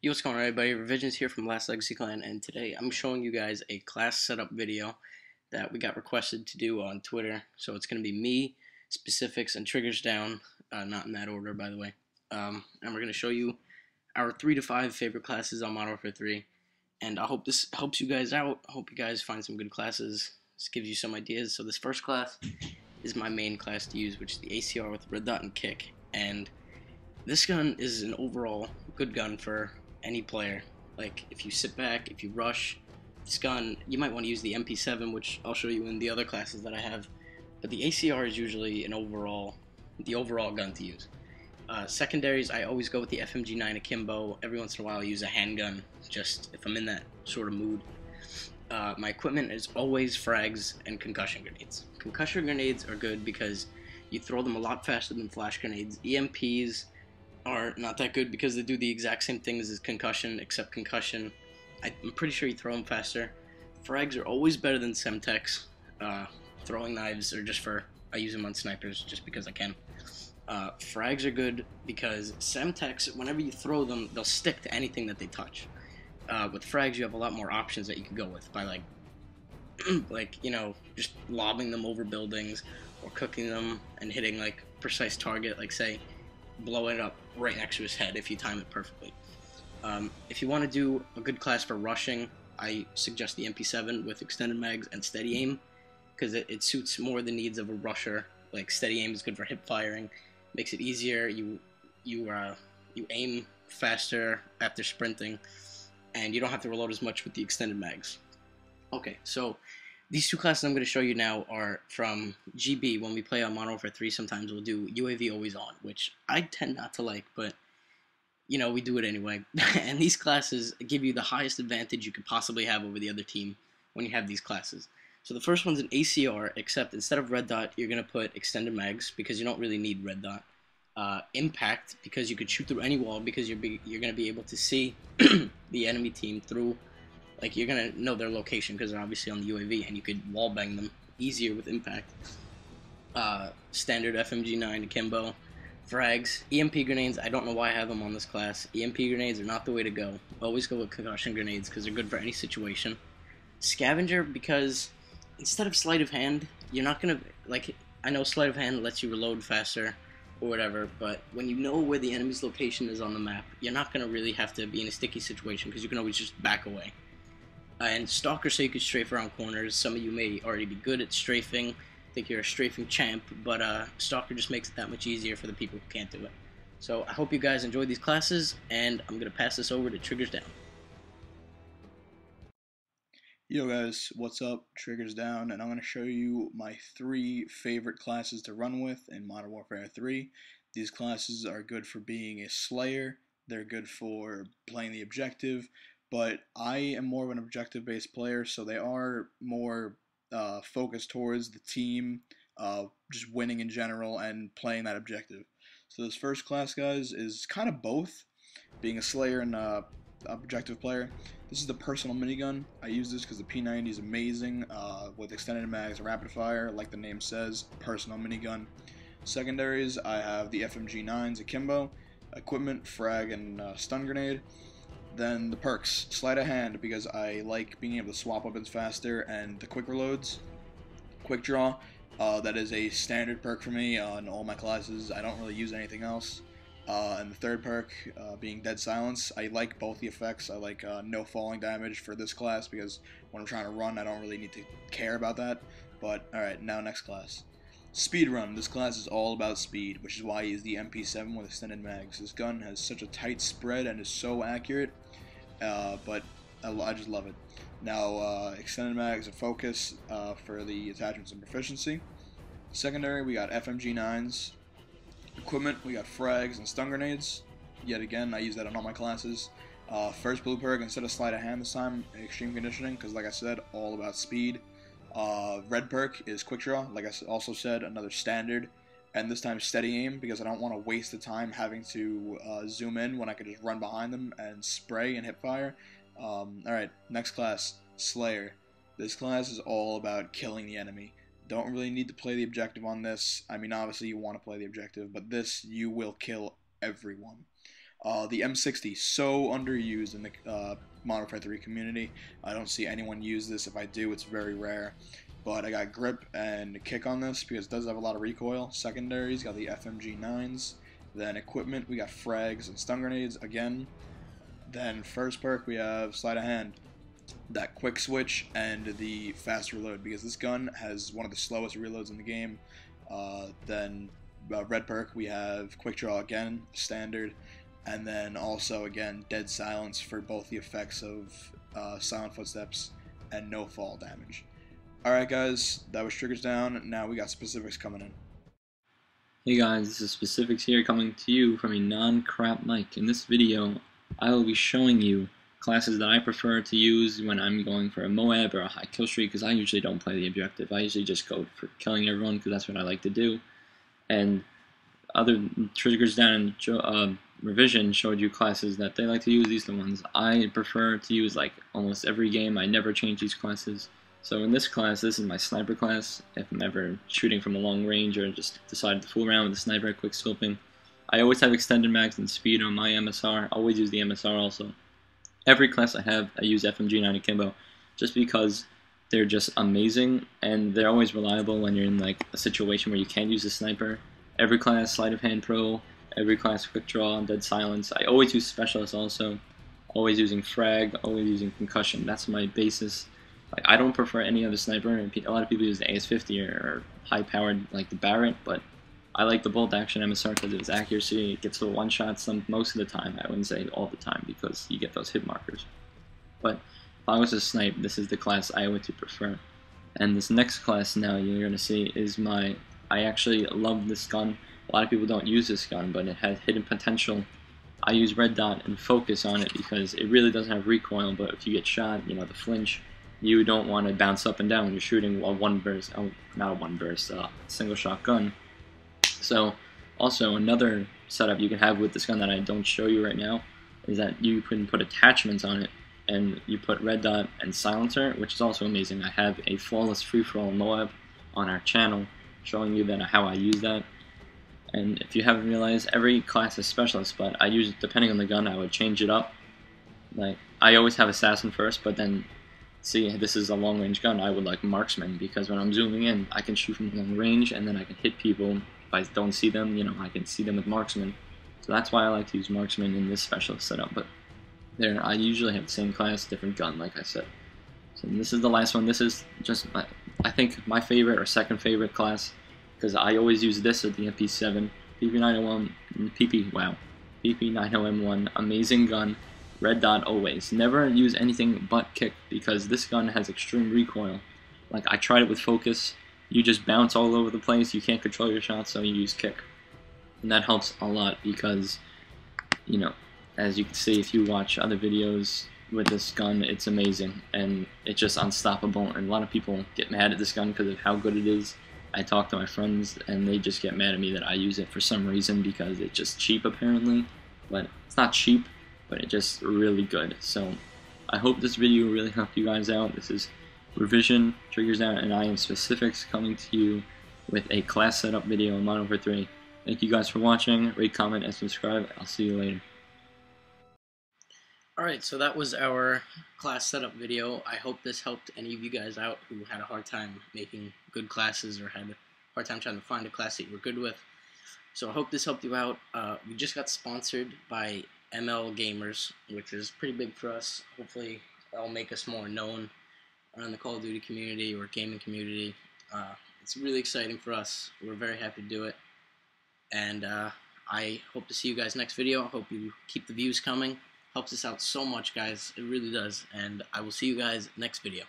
Yo, what's going on, everybody? ReViiSiion's here from Last Legacy Clan, and today I'm showing you guys a class setup video that we got requested to do on Twitter. So it's going to be me, Specifixs, and TriiggErZz, not in that order, by the way. And we're going to show you our 3 to 5 favorite classes on Modern Warfare 3. And I hope this helps you guys out. I hope you guys find some good classes. This gives you some ideas. So this first class is my main class to use, which is the ACR with red dot and kick. And this gun is an overall good gun for any player. Like, if you sit back, if you rush, this gun, you might want to use the MP7, which I'll show you in the other classes that I have. But the ACR is usually the overall gun to use. Secondaries, I always go with the FMG9 akimbo. Every once in a while I use a handgun, just if I'm in that sort of mood. My equipment is always frags and concussion grenades. Concussion grenades are good because you throw them a lot faster than flash grenades. EMPs are not that good because they do the exact same things as concussion, except concussion, I'm pretty sure you throw them faster. Frags are always better than Semtex. Throwing knives are just for, I use them on snipers just because I can. Frags are good because Semtex, whenever you throw them, they'll stick to anything that they touch. With frags, you have a lot more options that you can go with by just lobbing them over buildings or cooking them and hitting like precise target, like say blowing it up right next to his head if you time it perfectly. If you want to do a good class for rushing, I suggest the MP7 with extended mags and steady aim because it suits more the needs of a rusher. Like steady aim is good for hip firing, makes it easier. You aim faster after sprinting, and you don't have to reload as much with the extended mags. Okay, so these two classes I'm going to show you now are from GB. When we play on Modern Warfare 3, sometimes we'll do UAV always on, which I tend not to like, but you know, we do it anyway. And these classes give you the highest advantage you could possibly have over the other team when you have these classes. So the first one's an ACR, except instead of red dot, you're going to put extended mags because you don't really need red dot. Impact, because you could shoot through any wall because you're going to be able to see the enemy team through. Like, you're going to know their location because they're obviously on the UAV, and you could wall bang them easier with impact. Standard FMG9 akimbo. Frags. EMP grenades, I don't know why I have them on this class. EMP grenades are not the way to go. Always go with concussion grenades because they're good for any situation. Scavenger, because instead of sleight of hand, you're not going to, like, I know sleight of hand lets you reload faster or whatever, but when you know where the enemy's location is on the map, you're not going to really have to be in a sticky situation because you can always just back away. And Stalker, so you can strafe around corners. Some of you may already be good at strafing, think you're a strafing champ, but Stalker just makes it that much easier for the people who can't do it. So I hope you guys enjoyed these classes, and I'm going to pass this over to TriiggErZz. Yo guys, what's up? TriiggErZz, and I'm going to show you my 3 favorite classes to run with in Modern Warfare 3. These classes are good for being a slayer, they're good for playing the objective, but I am more of an objective-based player, so they are more focused towards the team, just winning in general and playing that objective. So this first class, guys, is kind of both, being a slayer and objective player. This is the personal minigun. I use this because the P90 is amazing with extended mags, rapid fire, like the name says, personal minigun. Secondaries, I have the FMG9s akimbo, equipment, frag, and stun grenade. Then the perks, sleight of hand, because I like being able to swap weapons faster, and the quick reloads, quick draw. That is a standard perk for me on all my classes. I don't really use anything else. And the third perk, being dead silence. I like both the effects. I like no falling damage for this class because when I'm trying to run, I don't really need to care about that. But alright, now next class. Speedrun. This class is all about speed, which is why I use the MP7 with extended mags. This gun has such a tight spread and is so accurate, but I just love it. Now, extended mags and focus for the attachments and proficiency. Secondary, we got FMG9s. Equipment, we got frags and stun grenades. Yet again, I use that in all my classes. First blue perk, instead of sleight of hand this time, extreme conditioning, because like I said, all about speed. Red perk is quick draw, like I also said, another standard, and this time steady aim, because I don't want to waste the time having to zoom in when I could just run behind them and spray and hip fire. Alright, next class, Slayer. This class is all about killing the enemy. Don't really need to play the objective on this. I mean, obviously you want to play the objective, but this, you will kill everyone. The M60, so underused in the Modern Warfare 3 community. I don't see anyone use this. If I do, it's very rare. But I got grip and kick on this because it does have a lot of recoil. Secondaries, got the FMG9s. Then equipment, we got frags and stun grenades again. Then first perk, we have sleight of hand, that quick switch, and the fast reload, because this gun has one of the slowest reloads in the game. Then red perk, we have quick draw again, standard, and then also again dead silence for both the effects of silent footsteps and no fall damage. Alright guys, that was Triggers Down. Now we got Specifixs coming in. Hey guys, this is Specifixs here coming to you from a non-crap mic. In this video, I will be showing you classes that I prefer to use when I'm going for a Moab or a high kill streak, because I usually don't play the objective. I usually just go for killing everyone because that's what I like to do. And other Triggers Down and ReViiSiion showed you classes that they like to use. These are the ones I prefer to use like almost every game. I never change these classes. So in this class, this is my sniper class. If I'm ever shooting from a long range or just decided to fool around with the sniper, quick scoping, I always have extended mags and speed on my MSR. I always use the MSR also. Every class I have, I use FMG9 akimbo, just because they're just amazing and they're always reliable when you're in like a situation where you can't use a sniper. Every class, sleight of hand pro. Every class, quick draw, dead silence. I always use specialist also. Always using frag. Always using concussion. That's my basis. Like, I don't prefer any other sniper. A lot of people use the AS50 or high-powered like the Barrett, but I like the bolt action MSR because of its accuracy. It gets the one shots most of the time. I wouldn't say all the time because you get those hit markers. But if I was a snipe, this is the class I would prefer. And this next class now you're going to see is I actually love this gun. A lot of people don't use this gun, but it has hidden potential. I use red dot and focus on it because it really doesn't have recoil, but if you get shot, you know, the flinch, you don't want to bounce up and down when you're shooting a one burst, single shot gun. So also another setup you can have with this gun that I don't show you right now is that you can put attachments on it, and you put red dot and silencer, which is also amazing. I have a flawless free-for-all Moab on our channel showing you that how I use that. And if you haven't realized, every class is specialist, but I use, depending on the gun, I would change it up. Like, I always have assassin first, but then see, this is a long-range gun, I would like marksman, because when I'm zooming in, I can shoot from long range, and then I can hit people. If I don't see them, you know, I can see them with marksman. So that's why I like to use marksman in this specialist setup. But there, I usually have the same class, different gun, like I said. So this is the last one. This is just, I think, my favorite or second favorite class, because I always use this at the MP7, PP901, PP90M1, amazing gun. Red dot always. Never use anything but kick, because this gun has extreme recoil. Like, I tried it with focus. You just bounce all over the place. You can't control your shots, so you use kick. And that helps a lot because, you know, as you can see if you watch other videos with this gun, it's amazing. And it's just unstoppable. And a lot of people get mad at this gun because of how good it is. I talk to my friends, and they just get mad at me that I use it for some reason because it's just cheap, apparently. But it's not cheap, but it's just really good. So I hope this video really helped you guys out. This is ReViiSiion, Triggers Down, and I am Specifixs coming to you with a class setup video on Modern Warfare 3. Thank you guys for watching. Rate, comment, and subscribe. I'll see you later. Alright, so that was our class setup video. I hope this helped any of you guys out who had a hard time making good classes or had a hard time trying to find a class that you were good with. So I hope this helped you out. We just got sponsored by ML Gamers, which is pretty big for us. Hopefully that'll make us more known around the Call of Duty community or gaming community. It's really exciting for us. We're very happy to do it. And I hope to see you guys next video. I hope you keep the views coming. Helps us out so much, guys. It really does. And I will see you guys next video.